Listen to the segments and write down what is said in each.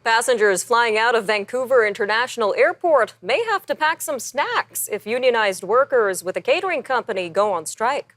Passengers flying out of Vancouver International Airport may have to pack some snacks if unionized workers with a catering company go on strike.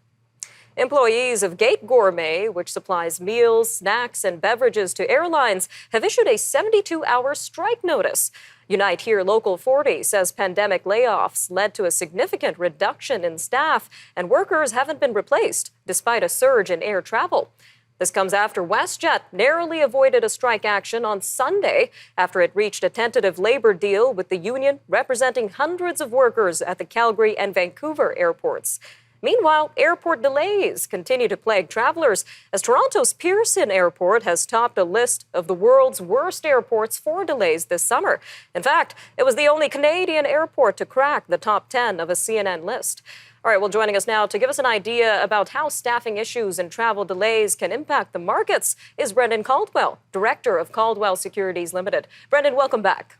Employees of Gate Gourmet, which supplies meals, snacks, and beverages to airlines, have issued a 72-hour strike notice. Unite Here Local 40 says pandemic layoffs led to a significant reduction in staff, and workers haven't been replaced, despite a surge in air travel. This comes after WestJet narrowly avoided a strike action on Sunday after it reached a tentative labor deal with the union representing hundreds of workers at the Calgary and Vancouver airports. Meanwhile, airport delays continue to plague travelers as Toronto's Pearson Airport has topped a list of the world's worst airports for delays this summer. In fact, it was the only Canadian airport to crack the top 10 of a CNN list. All right, well, joining us now to give us an idea about how staffing issues and travel delays can impact the markets is Brendan Caldwell, Director of Caldwell Securities Ltd. Brendan, welcome back.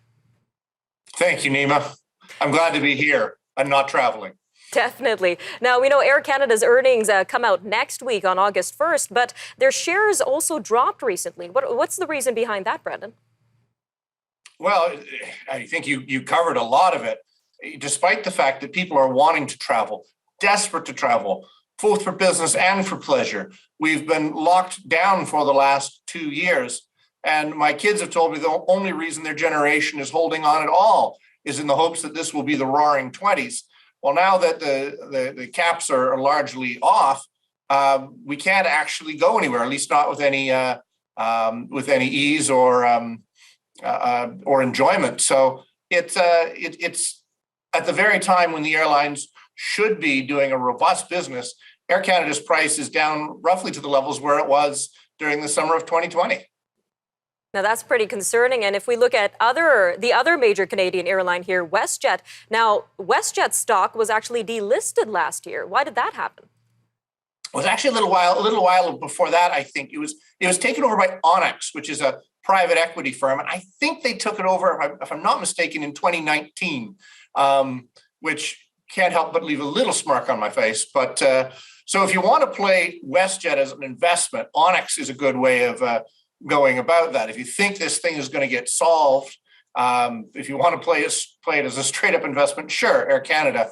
Thank you, Nima. I'm glad to be here and not traveling. Definitely. Now, we know Air Canada's earnings come out next week on August 1st, but their shares also dropped recently. What's the reason behind that, Brendan? Well, I think you covered a lot of it. Despite the fact that people are wanting to travel, desperate to travel, both for business and for pleasure, we've been locked down for the last 2 years. And my kids have told me the only reason their generation is holding on at all is in the hopes that this will be the roaring 20s. Well, now that the caps are largely off, we can't actually go anywhere, at least not with any ease or enjoyment. So it's at the very time when the airlines should be doing a robust business. Air Canada's price is down roughly to the levels where it was during the summer of 2020. Now, that's pretty concerning. And if we look at the other major Canadian airline here, WestJet, now WestJet's stock was actually delisted last year. Why did that happen? It was actually a little while before that. I think it was taken over by Onyx, which is a private equity firm. And I think they took it over, if I'm not mistaken, in 2019, which can't help but leave a little smirk on my face. But so if you want to play WestJet as an investment, Onyx is a good way of going about that. If you think this thing is going to get solved, if you want to play it as a straight up investment, sure, Air Canada,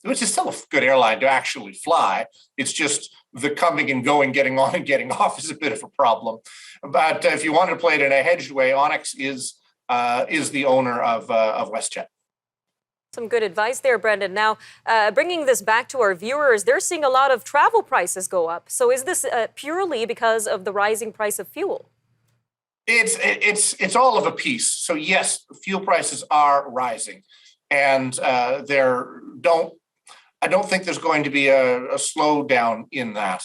which is still a good airline to actually fly. It's just the coming and going, getting on and getting off is a bit of a problem. But if you want to play it in a hedged way, Onyx is the owner of WestJet. Some good advice there, Brendan. Now, bringing this back to our viewers, they're seeing a lot of travel prices go up. So is this purely because of the rising price of fuel? It's all of a piece. So yes, fuel prices are rising, and I don't think there's going to be a slowdown in that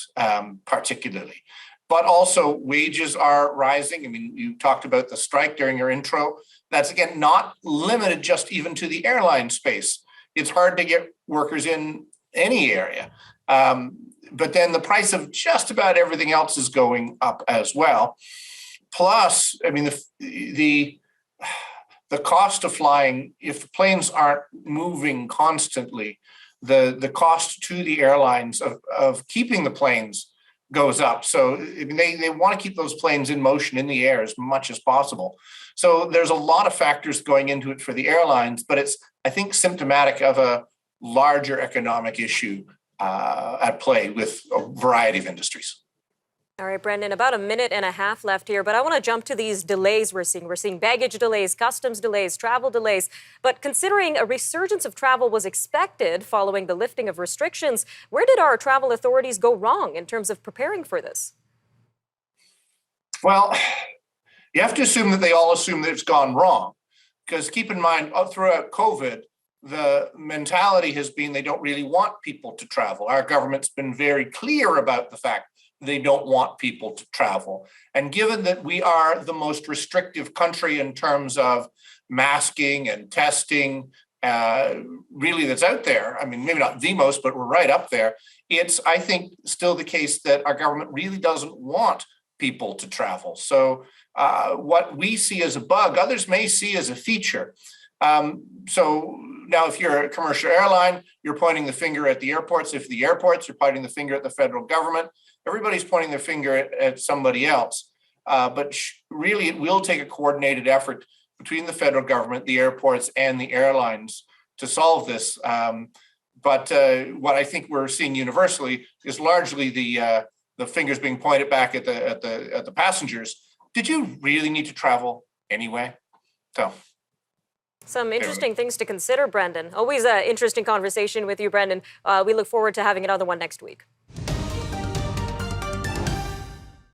particularly. But also wages are rising. I mean, you talked about the strike during your intro. That's, again, not limited just even to the airline space. It's hard to get workers in any area. But then the price of just about everything else is going up as well. Plus, I mean, the cost of flying, if the planes aren't moving constantly, the cost to the airlines of keeping the planes goes up. So I mean, they want to keep those planes in motion in the air as much as possible. So there's a lot of factors going into it for the airlines, but it's, I think, symptomatic of a larger economic issue at play with a variety of industries. All right, Brendan, about a minute and a half left here, but I want to jump to these delays we're seeing. We're seeing baggage delays, customs delays, travel delays. But considering a resurgence of travel was expected following the lifting of restrictions, where did our travel authorities go wrong in terms of preparing for this? Well, you have to assume that they all assume that it's gone wrong. Because keep in mind, throughout COVID, the mentality has been they don't really want people to travel. Our government's been very clear about the fact they don't want people to travel. And given that we are the most restrictive country in terms of masking and testing, really that's out there, I mean, maybe not the most, but we're right up there. It's, I think, still the case that our government really doesn't want people to travel. So what we see as a bug, others may see as a feature. So now if you're a commercial airline, you're pointing the finger at the airports. If the airports, you're pointing the finger at the federal government. Everybody's pointing their finger at somebody else. But really, it will take a coordinated effort between the federal government, the airports, and the airlines to solve this. But what I think we're seeing universally is largely the fingers being pointed back at the passengers. Did you really need to travel anyway? So. Some interesting things to consider, Brendan. Always an interesting conversation with you, Brendan. We look forward to having another one next week.